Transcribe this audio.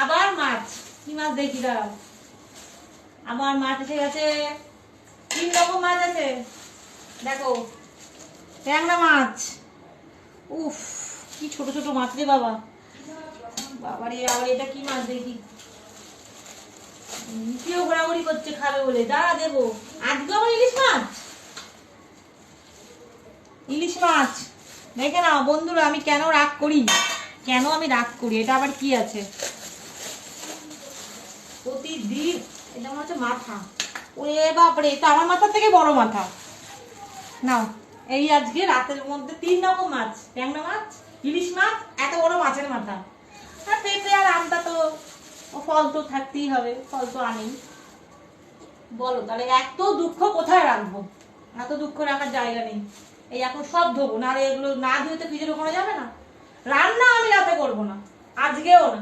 আবার মাছ। কি মাছ দেখি দাঁড়াও। আবার মাছ এসে গেছে। 3 রকম মাছ আছে দেখো। ট্যাংরা মাছ। উফ কি ছোট ছোট মাছ রে বাবা। বাবারে আবার এটা কি মাছ দেখি। কেউ ঘোরাঘুরি করছে খাবে বলে, দাঁড়া দেবো। আজকে আবার ইলিশ মাছ। ইলিশ মাছ দেখে নাও বন্ধুরা, আমি কেন রাগ করি, কেন আমি রাগ করি। এটা আবার কি আছে প্রতিদিন। এটা মনে হচ্ছে মাথা। ওরে বাপরে, এটা আমার মাথার থেকে বড় মাথা। নাও এই আজকে রাতের মধ্যে 3 রকম মাছ। ট্যাংরা মাছ, ইলিশ মাছ, এত বড় মাছের মাথা। আর পেঁপে আর আমটা তো ফল তো থাকতেই হবে, ফল তো আনি। বলো তাহলে এত দুঃখ কোথায় রাখবো? এত দুঃখ রাখার জায়গা নেই। এই এখন সব ধোবো, নাহলে এগুলো না ধুয়ে তো ফ্রিজে ঢোকানো যাবে না। রান্না আমি রাতে করবো না, আজকেও না।